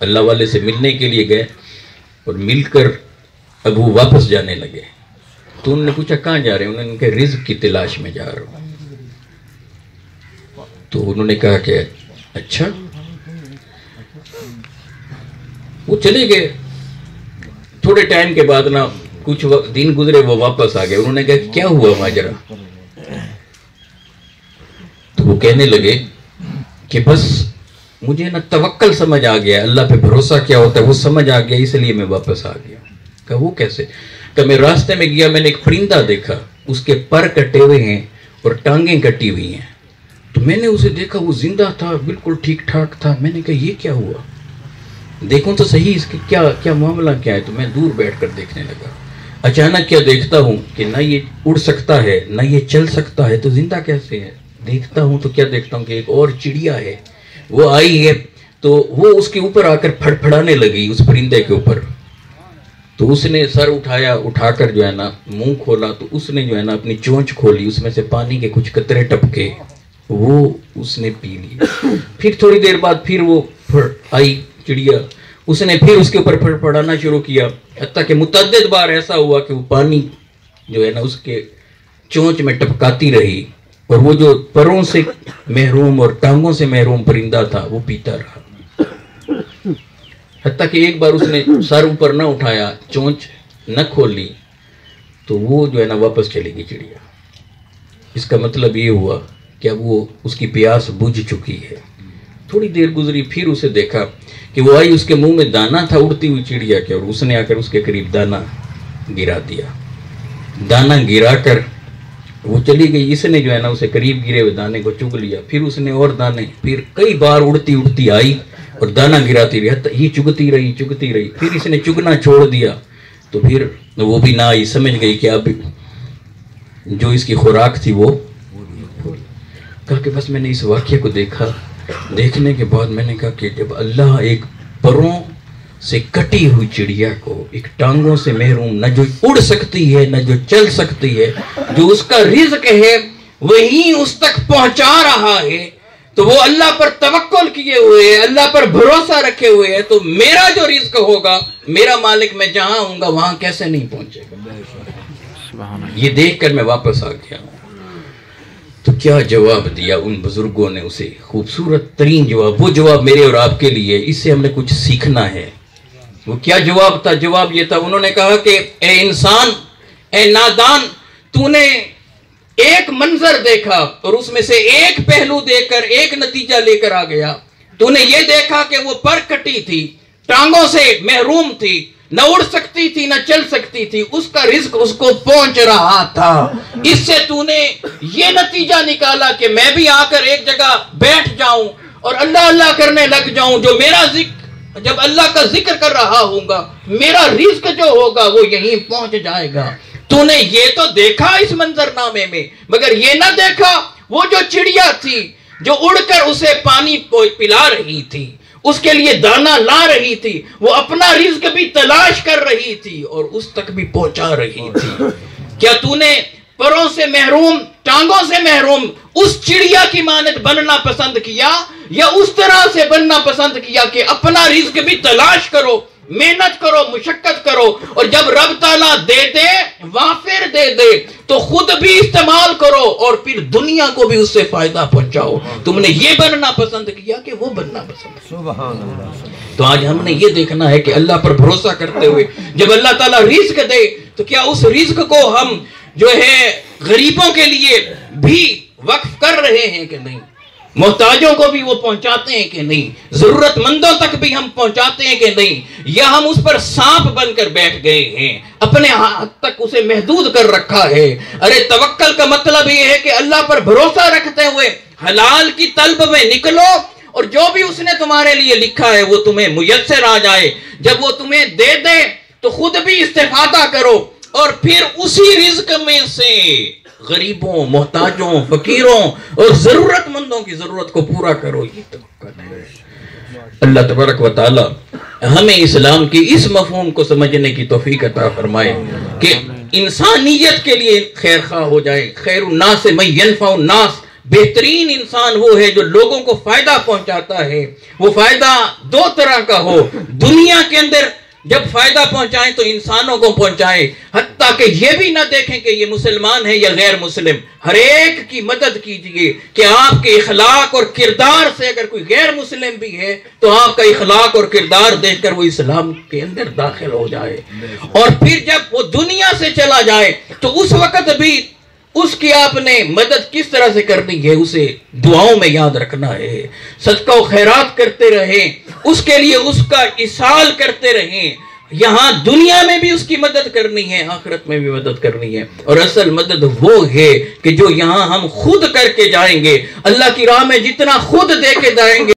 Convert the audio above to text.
اللہ والے سے ملنے کے لیے گئے اور مل کر اب وہ واپس جانے لگے. تو انہوں نے پوچھا کہاں جا رہے ہیں؟ انہوں نے کہا رزق کی تلاش میں جا رہا ہوں. تو انہوں نے کہا کہ اچھا. وہ چلے گئے. تھوڑے ٹائم کے بعد نا کچھ دن گزرے وہ واپس آ گئے. انہوں نے کہا کیا ہوا ماجرا؟ تو وہ کہنے لگے کہ بس مجھے نا توکل سمجھ آ گیا, اللہ پہ بھروسہ کیا ہوتا ہے وہ سمجھ آ گیا, اس لیے میں واپس آ گیا. کہا وہ کیسے؟ کہ میں راستے میں گیا, میں نے ایک پرندہ دیکھا, اس کے پر کٹے ہوئے ہیں اور ٹانگیں کٹی ہوئی ہیں. تو میں نے اسے دیکھا, وہ زندہ تھا, بالکل ٹھیک ٹھاک تھا. میں نے کہا یہ کیا ہوا, دیکھوں تو صحیح اس کی کیا معاملہ کیا ہے. تو میں دور بیٹھ کر دیکھنے لگا. اچانک کیا دیکھتا ہوں کہ نہ یہ اڑ سکتا ہے نہ یہ چل سکتا ہے, تو زندہ کیسے ہے؟ دیکھتا ہوں تو کیا دیکھتا ہوں کہ ایک اور چڑیا ہے, وہ آئی ہے تو وہ اس کے اوپر آ کر پھڑپھڑانے لگی, اس پرندے کے اوپر. تو اس نے سر اٹھایا, اٹھا کر جو ہے نا منہ کھولا, تو اس نے جو ہے نا اپنی چونچ کھولی, اس میں سے پانی کے کچھ قطرے ٹپکے, وہ اس نے پی لی. پھر تھوڑی دیر بعد پھر وہ آئی چڑیا, اس نے پھر اس کے اوپر پھڑپھڑانا شروع کیا, حتیٰ کہ متعدد بار ایسا ہوا کہ وہ پانی جو ہے نا اس کے چونچ میں ٹپکاتی رہی, اور وہ جو پروں سے محروم اور ٹانگوں سے محروم پرندہ تھا وہ پیتا رہا. حتیٰ کہ ایک بار اس نے سر اوپر نہ اٹھایا, چونچ نہ کھولی, تو وہ جو ہے نا واپس چلی گئی چڑیا. اس کا مطلب یہ ہوا کہ اب وہ اس کی پیاس بجھ چکی ہے. تھوڑی دیر گزری, پھر اسے دیکھا کہ وہ آئی, اس کے منہ میں دانا تھا اڑتی ہوئی چڑیا کے, اور اس نے آ کر اس کے قریب دانا گرا دیا. دانا گرا کر وہ چلی گئی. اس نے جو ہے نا اسے قریب گرے ہوئے دانے کو چگ لیا. پھر اس نے اور دانے, پھر کئی بار اڑتی آئی اور دانا گراتی رہی, یہ چگتی رہی. پھر اس نے چگنا چھوڑ دیا, تو پھر وہ بھی نہ آئی. سمجھ گئی کہ اب جو اس کی خوراک تھی وہ. کہا کہ بس میں نے اس واقعے کو دیکھا, دیکھنے کے بعد میں نے کہا کہ جب اللہ ایک پروں سے کٹی ہوئی چڑیا کو, ایک ٹانگوں سے محروم, نہ جو اڑ سکتی ہے نہ جو چل سکتی ہے, جو اس کا رزق ہے وہی اس تک پہنچا رہا ہے, تو وہ اللہ پر توکل کیے ہوئے ہے, اللہ پر بھروسہ رکھے ہوئے ہے, تو میرا جو رزق ہوگا, میرا مالک میں جہاں ہوں گا وہاں کیسے نہیں پہنچے گا. یہ دیکھ کر میں واپس آ گیا. تو کیا جواب دیا ان بزرگوں نے اسے, خوبصورت ترین جواب, وہ جواب میرے اور آپ کے لیے, اس سے ہم نے کچھ سیکھنا ہے. وہ کیا جواب تھا؟ جواب یہ تھا, انہوں نے کہا کہ اے انسان, اے نادان, تو نے ایک منظر دیکھا اور اس میں سے ایک پہلو دیکھ کر ایک نتیجہ لے کر آ گیا. تو نے یہ دیکھا کہ وہ پر کٹی تھی, ٹانگوں سے محروم تھی, نہ اڑ سکتی تھی نہ چل سکتی تھی, اس کا رزق اس کو پہنچ رہا تھا. اس سے تو نے یہ نتیجہ نکالا کہ میں بھی آ کر ایک جگہ بیٹھ جاؤں اور اللہ اللہ کرنے لگ جاؤں, جو میرا جب اللہ کا ذکر کر رہا ہوں گا, میرا رزق جو ہوگا وہ یہیں پہنچ جائے گا. تو نے یہ تو دیکھا اس منظرنامے میں, مگر یہ نہ دیکھا وہ جو چڑیا تھی جو اڑ کر اسے پانی پلا رہی تھی, اس کے لیے دانا لا رہی تھی, وہ اپنا رزق بھی تلاش کر رہی تھی اور اس تک بھی پہنچا رہی تھی. کیا تو نے پروں سے محروم, ٹانگوں سے محروم اس چڑیا کی مانند بننا پسند کیا, یا اس طرح سے بننا پسند کیا کہ اپنا رزق بھی تلاش کرو, محنت کرو, مشقت کرو, اور جب رب تعالیٰ دے دے, وافر دے دے, تو خود بھی استعمال کرو اور پھر دنیا کو بھی اس سے فائدہ پہنچاؤ. تم نے یہ بننا پسند کیا کہ وہ بننا پسند. سبحان اللہ. تو آج ہم نے یہ دیکھنا ہے کہ اللہ پر بھروسہ کرتے ہوئے جب اللہ تعالیٰ رزق دے, تو کیا اس رزق کو ہم جو ہے غریبوں کے لیے بھی وقف کر رہے ہیں کہ نہیں, محتاجوں کو بھی وہ پہنچاتے ہیں کہ نہیں, ضرورت مندوں تک بھی ہم پہنچاتے ہیں کہ نہیں, یا ہم اس پر سانپ بن کر بیٹھ گئے ہیں, اپنے حد تک اسے محدود کر رکھا ہے. ارے توکل کا مطلب یہ ہے کہ اللہ پر بھروسہ رکھتے ہوئے حلال کی طلب میں نکلو, اور جو بھی اس نے تمہارے لیے لکھا ہے وہ تمہیں میسر آ جائے. جب وہ تمہیں دے دے تو خود بھی استفادہ کرو, اور پھر اسی رزق میں سے غریبوں, محتاجوں, فقیروں اور ضرورت مندوں کی ضرورت کو پورا کرو. یہ توکل ہے. اللہ تبارک و تعالی ہمیں اسلام کی اس مفہوم کو سمجھنے کی توفیق عطا فرمائے کہ انسانیت کے لیے خیر خواہ ہو جائے. خیر الناس من ینفع الناس, بہترین انسان وہ ہے جو لوگوں کو فائدہ پہنچاتا ہے. وہ فائدہ دو طرح کا ہو. دنیا کے اندر جب فائدہ پہنچائیں تو انسانوں کو پہنچائیں، حتیٰ کہ یہ بھی نہ دیکھیں کہ یہ مسلمان ہے یا غیر مسلم. ہر ایک کی مدد کیجئے کہ آپ کے اخلاق اور کردار سے اگر کوئی غیر مسلم بھی ہے تو آپ کا اخلاق اور کردار دیکھ کر وہ اسلام کے اندر داخل ہو جائے. اور پھر جب وہ دنیا سے چلا جائے تو اس وقت بھی اس کی آپ نے مدد کس طرح سے کرنی ہے اسے دعاؤں میں یاد رکھنا ہے. صدقہ و خیرات کرتے رہیں، اس کے لیے اس کا اصال کرتے رہیں. یہاں دنیا میں بھی اس کی مدد کرنی ہے، آخرت میں بھی مدد کرنی ہے. اور اصل مدد وہ ہے کہ جو یہاں ہم خود کر کے جائیں گے. اللہ کی راہ میں جتنا خود دے کے جائیں گے